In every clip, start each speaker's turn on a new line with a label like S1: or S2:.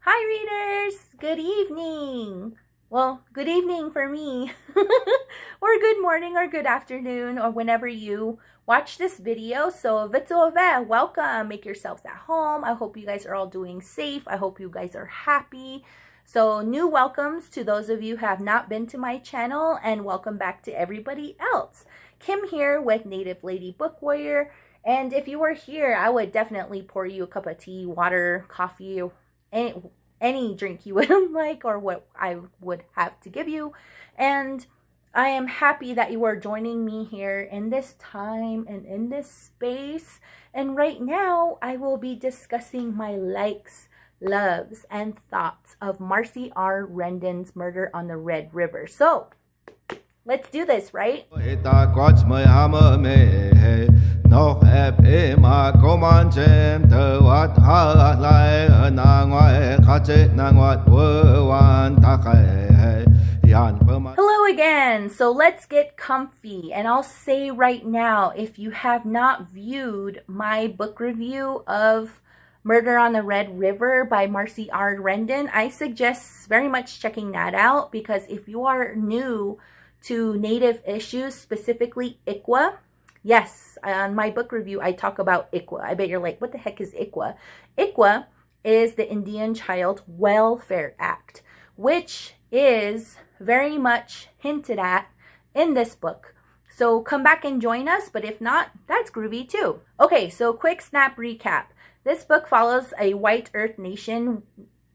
S1: Hi readers! Good evening! Well, good evening for me. Or good morning or good afternoon or whenever you watch this video. So, welcome. Make yourselves at home. I hope you guys are all doing safe. I hope you guys are happy. So, new welcomes to those of you who have not been to my channel, and welcome back to everybody else. Kim here with Native Lady Book Warrior. And if you were here, I would definitely pour you a cup of tea, water, coffee, any drink you would like, or what I would have to give you. And I am happy that you are joining me here in this time and in this space. And right now, I will be discussing my likes, loves, and thoughts of Marcie R. Rendon's Murder on the Red River. So, let's do this, right? Hello again. So let's get comfy, and I'll say right now, if you have not viewed my book review of Murder on the Red River by Marcie R. Rendon, I suggest very much checking that out, because if you are new to Native issues, specifically ICWA, yes, on my book review, I talk about ICWA. I bet you're like, what the heck is ICWA? ICWA is the Indian Child Welfare Act, which is very much hinted at in this book. So come back and join us, but if not, that's groovy too. Okay, so quick snap recap. This book follows a White Earth Nation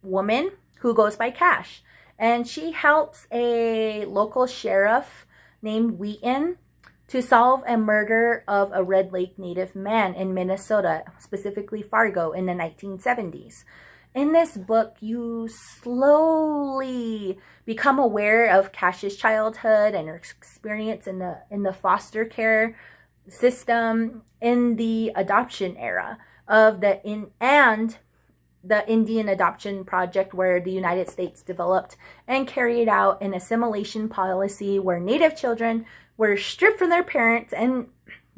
S1: woman who goes by Cash, and she helps a local sheriff named Wheaton to solve a murder of a Red Lake Native man in Minnesota, specifically Fargo, in the 1970s. In this book, you slowly become aware of Cash's childhood and her experience in the foster care system in the adoption era of the Indian adoption project, where the United States developed and carried out an assimilation policy where Native children were stripped from their parents and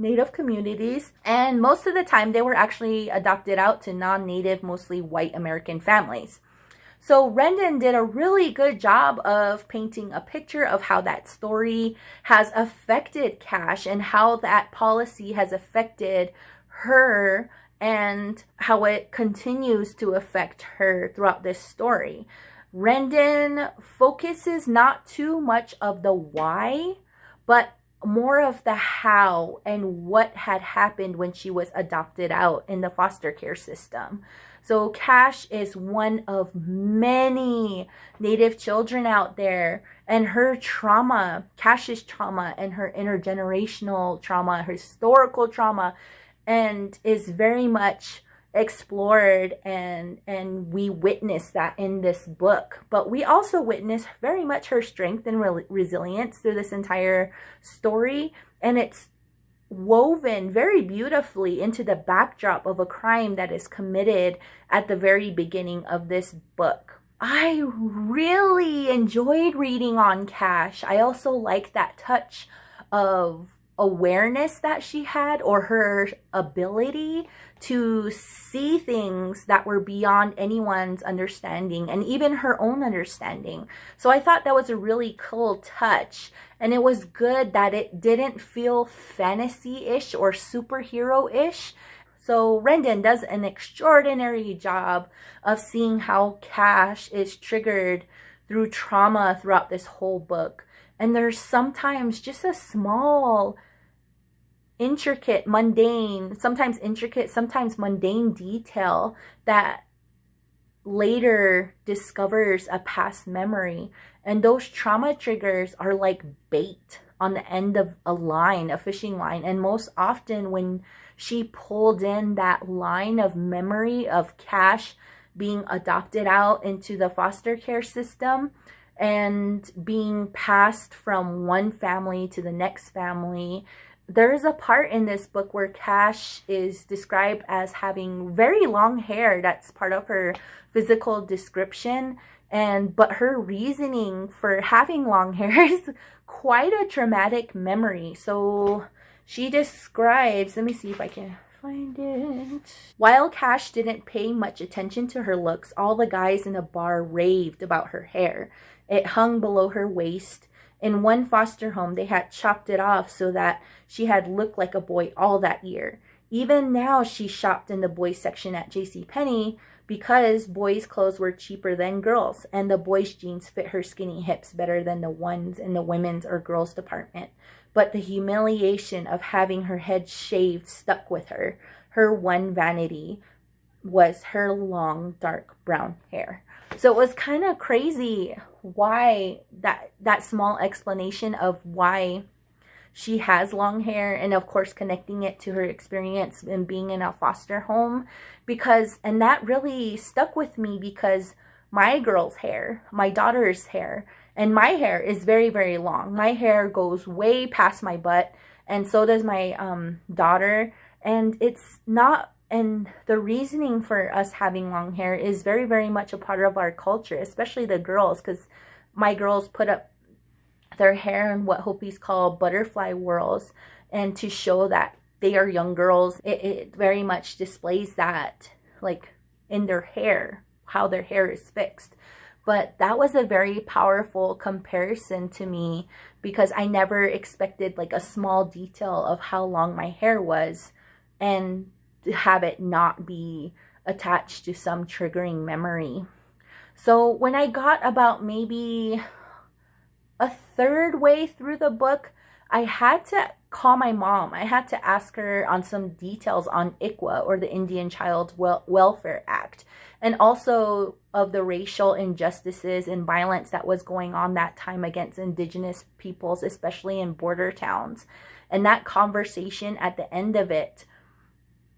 S1: Native communities, and most of the time they were actually adopted out to non-Native, mostly white American families. So Rendon did a really good job of painting a picture of how that story has affected Cash and how that policy has affected her and how it continues to affect her throughout this story. Rendon focuses not too much of the why, but more of the how and what had happened when she was adopted out in the foster care system. So Cash is one of many Native children out there, and her trauma, Cash's trauma, and her intergenerational trauma, her historical trauma, and is very much explored, and we witness that in this book. But we also witness very much her strength and resilience through this entire story, and it's woven very beautifully into the backdrop of a crime that is committed at the very beginning of this book. I really enjoyed reading on Cash. I also like that touch of awareness that she had, or her ability to see things that were beyond anyone's understanding and even her own understanding. So I thought that was a really cool touch, and it was good that it didn't feel fantasy-ish or superhero-ish. So Rendon does an extraordinary job of seeing how Cash is triggered through trauma throughout this whole book. And there's sometimes just a small, intricate, sometimes mundane detail that later discovers a past memory. And those trauma triggers are like bait on the end of a fishing line. And most often when she pulled in that line of memory of Cash being adopted out into the foster care system, and being passed from one family to the next family. There is a part in this book where Cash is described as having very long hair. That's part of her physical description. But her reasoning for having long hair is quite a traumatic memory. So she describes, let me see if I can find it. While Cash didn't pay much attention to her looks, all the guys in the bar raved about her hair. It hung below her waist. In one foster home, they had chopped it off so that she had looked like a boy all that year. Even now, she shopped in the boys section at JCPenney because boys' clothes were cheaper than girls, and the boys' jeans fit her skinny hips better than the ones in the women's or girls' department. But the humiliation of having her head shaved stuck with her. Her one vanity was her long, dark brown hair. So it was kind of crazy why that small explanation of why she has long hair, and of course connecting it to her experience in being in a foster home, and that really stuck with me because my girl's hair, my daughter's hair, and my hair is very, very long. My hair goes way past my butt, and so does my daughter, and it's not, and the reasoning for us having long hair is very, very much a part of our culture, especially the girls, because my girls put up their hair in what Hopis call butterfly whirls, and to show that they are young girls, it very much displays that, like, in their hair, how their hair is fixed. But that was a very powerful comparison to me because I never expected like a small detail of how long my hair was and to have it not be attached to some triggering memory. So when I got about maybe a third way through the book, I had to call my mom. I had to ask her on some details on ICWA, or the Indian Child Welfare Act, and also of the racial injustices and violence that was going on that time against Indigenous peoples, especially in border towns. And that conversation, at the end of it,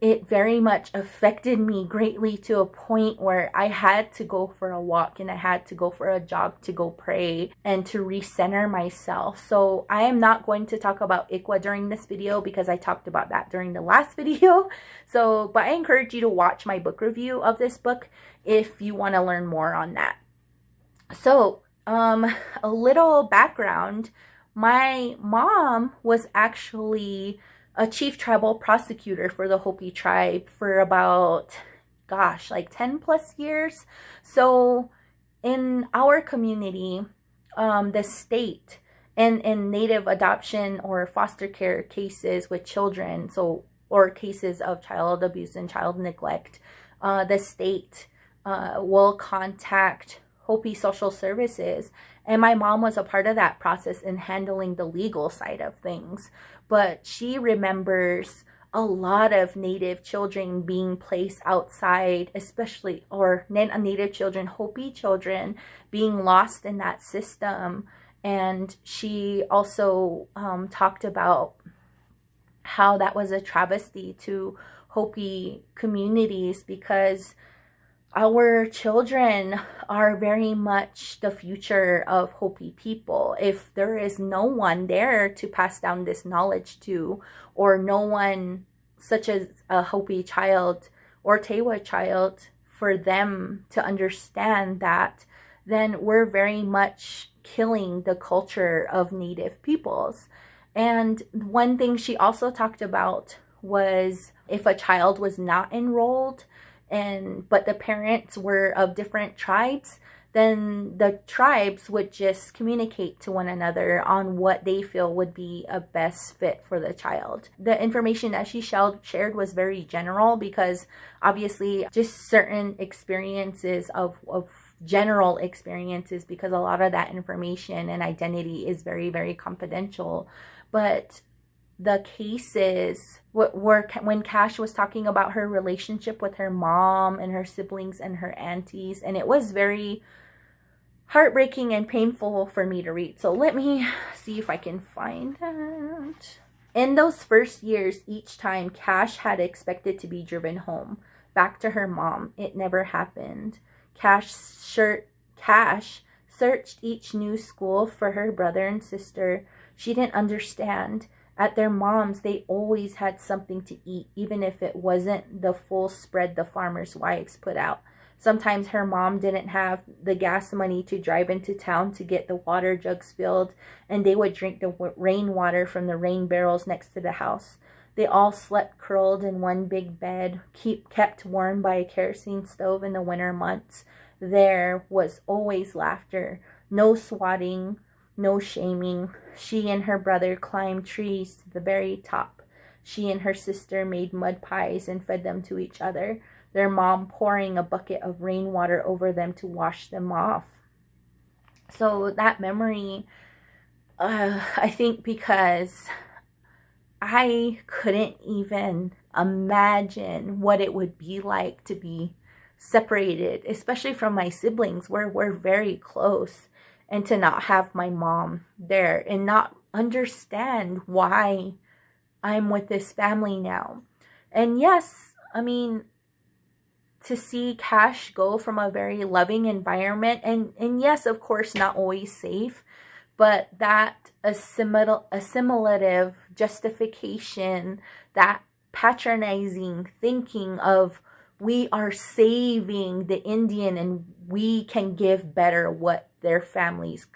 S1: it very much affected me greatly, to a point where I had to go for a walk and I had to go for a jog to go pray and to recenter myself. So I am not going to talk about ICWA during this video because I talked about that during the last video. But I encourage you to watch my book review of this book if you want to learn more on that. So a little background. My mom was actually a chief tribal prosecutor for the Hopi tribe for about, gosh, like 10 plus years. So in our community, the state and in native adoption or foster care cases with children, or cases of child abuse and child neglect, the state will contact Hopi social services. And my mom was a part of that process in handling the legal side of things. But she remembers a lot of Native children being placed outside, especially, or Native children, Hopi children, being lost in that system. And she also talked about how that was a travesty to Hopi communities, because our children are very much the future of Hopi people. If there is no one there to pass down this knowledge to, or no one such as a Hopi child or Tewa child for them to understand that, then we're very much killing the culture of Native peoples. And one thing she also talked about was if a child was not enrolled, but the parents were of different tribes, then the tribes would just communicate to one another on what they feel would be a best fit for the child. The information that she shared was very general, because obviously just certain experiences of general experiences, because a lot of that information and identity is very, very confidential. But the cases were when Cash was talking about her relationship with her mom and her siblings and her aunties, and it was very heartbreaking and painful for me to read. So let me see if I can find that. In those first years, each time Cash had expected to be driven home back to her mom, it never happened. Cash searched each new school for her brother and sister. She didn't understand. At their moms, they always had something to eat, even if it wasn't the full spread the farmers' wives put out. Sometimes her mom didn't have the gas money to drive into town to get the water jugs filled, and they would drink the rainwater from the rain barrels next to the house. They all slept curled in one big bed, kept warm by a kerosene stove in the winter months. There was always laughter, no swatting, no shaming. She and her brother climbed trees to the very top. She and her sister made mud pies and fed them to each other, their mom pouring a bucket of rainwater over them to wash them off. So that memory, I think because I couldn't even imagine what it would be like to be separated, especially from my siblings, where we're very close, and to not have my mom there and not understand why I'm with this family now. And yes, I mean, to see Cash go from a very loving environment, and yes, of course, not always safe, but that assimilative justification, that patronizing thinking of we are saving the Indian and we can give better what their families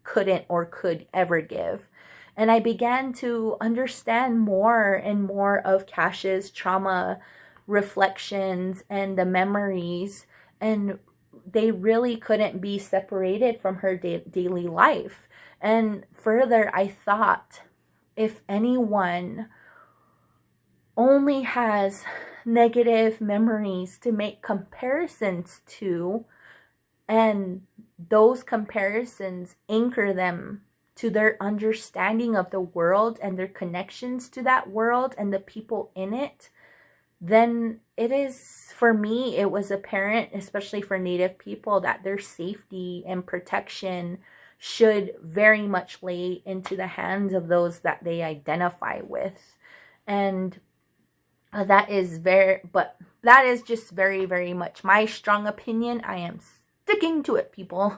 S1: couldn't or could ever give. And I began to understand more and more of Cash's trauma reflections and the memories, and they really couldn't be separated from her daily life. And further, I thought, if anyone only has negative memories to make comparisons to, and those comparisons anchor them to their understanding of the world and their connections to that world and the people in it, then it is, for me, it was apparent, especially for Native people, that their safety and protection should very much lay into the hands of those that they identify with. And that is just very, very much my strong opinion. I am sticking to it, people.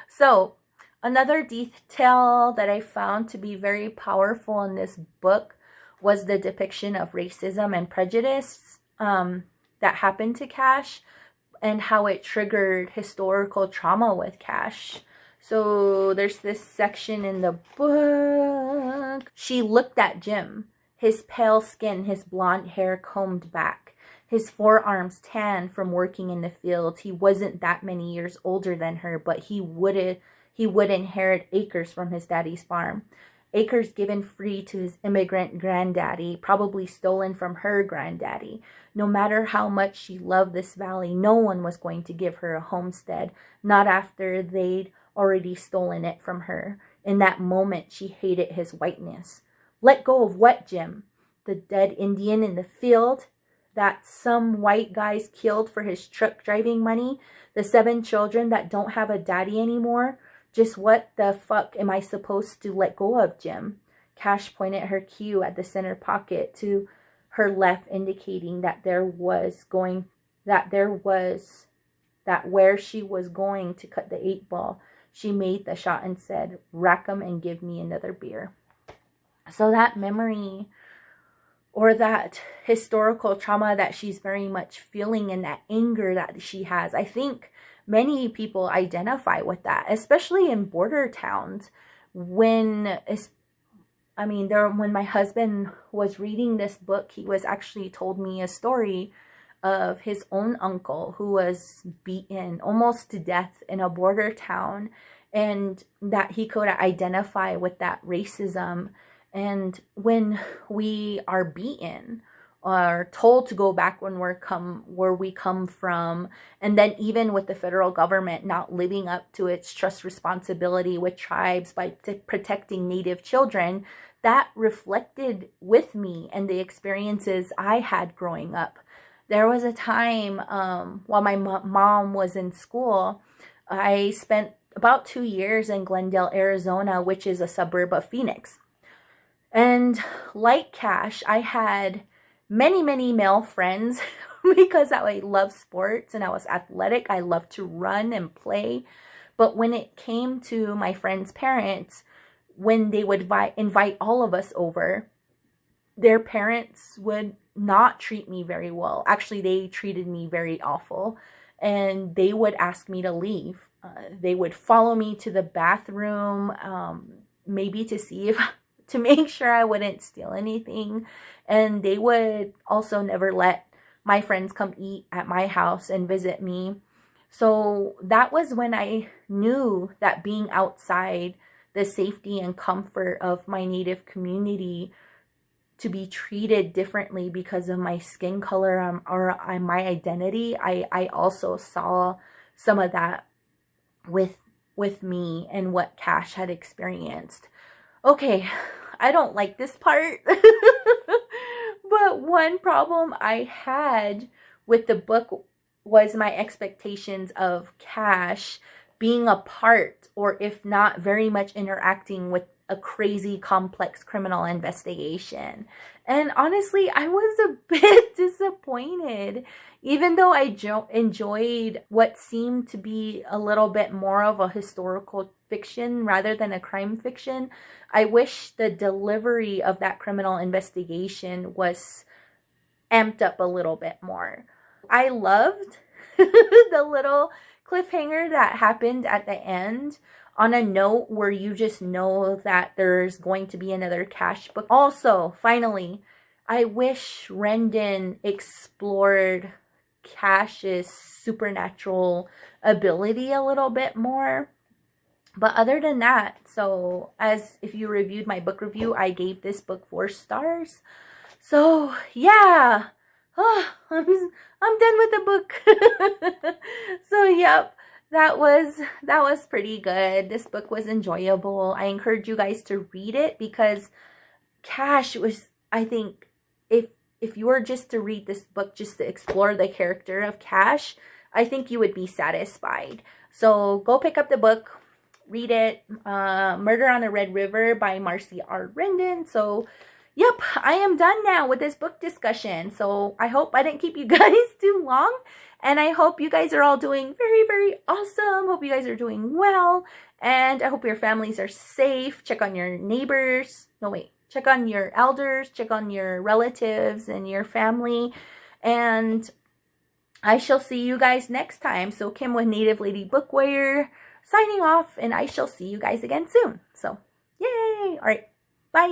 S1: So, another detail that I found to be very powerful in this book was the depiction of racism and prejudice that happened to Cash, and how it triggered historical trauma with Cash. So there's this section in the book. She looked at Jim, his pale skin, his blonde hair combed back, his forearms tan from working in the fields. He wasn't that many years older than her, but he would inherit acres from his daddy's farm. Acres given free to his immigrant granddaddy, probably stolen from her granddaddy. No matter how much she loved this valley, no one was going to give her a homestead, not after they'd already stolen it from her. In that moment, she hated his whiteness. Let go of what, Jim? The dead Indian in the field that some white guys killed for his truck driving money? The 7 children that don't have a daddy anymore? Just what the fuck am I supposed to let go of, Jim? Cash pointed her cue at the center pocket to her left, indicating that where she was going to cut the 8-ball. She made the shot and said, "Rack 'em and give me another beer." So that memory, or that historical trauma that she's very much feeling, and that anger that she has, I think many people identify with that, especially in border towns. When my husband was reading this book, he was actually told me a story of his own uncle who was beaten almost to death in a border town, and that he could identify with that racism. And when we are beaten, are told to go back where we come from, and then even with the federal government not living up to its trust responsibility with tribes by protecting Native children, that reflected with me and the experiences I had growing up. There was a time while my mom was in school, I spent about 2 years in Glendale, Arizona, which is a suburb of Phoenix. And like Cash, I had many, many male friends because I love sports and I was athletic. I loved to run and play. But when it came to my friends' parents, when they would invite all of us over, their parents would not treat me very well. Actually, they treated me very awful, and they would ask me to leave. They would follow me to the bathroom, maybe to see if to make sure I wouldn't steal anything. And they would also never let my friends come eat at my house and visit me. So that was when I knew that being outside the safety and comfort of my Native community, to be treated differently because of my skin color or my identity, I also saw some of that with me and what Cash had experienced. Okay, I don't like this part. But one problem I had with the book was my expectations of Cash being a part, or if not very much interacting with, a crazy complex criminal investigation. And honestly, I was a bit disappointed. Even though I enjoyed what seemed to be a little bit more of a historical fiction rather than a crime fiction, I wish the delivery of that criminal investigation was amped up a little bit more. I loved the little cliffhanger that happened at the end, on a note where you just know that there's going to be another Cash book. Also, finally, I wish Rendon explored Cash's supernatural ability a little bit more. But other than that, so as if you reviewed my book review, I gave this book 4 stars. So yeah, I'm done with the book. So yep. That was pretty good. This book was enjoyable. I encourage you guys to read it because Cash was, I think, if you were just to read this book just to explore the character of Cash, I think you would be satisfied. So go pick up the book, read it. Murder on the Red River by Marcie R. Rendon. So yep, I am done now with this book discussion. So I hope I didn't keep you guys too long. And I hope you guys are all doing very, very awesome. Hope you guys are doing well. And I hope your families are safe. Check on your neighbors. No, wait. Check on your elders. Check on your relatives and your family. And I shall see you guys next time. So Kim with Native Lady Bookwear signing off. And I shall see you guys again soon. So, yay. All right. Bye.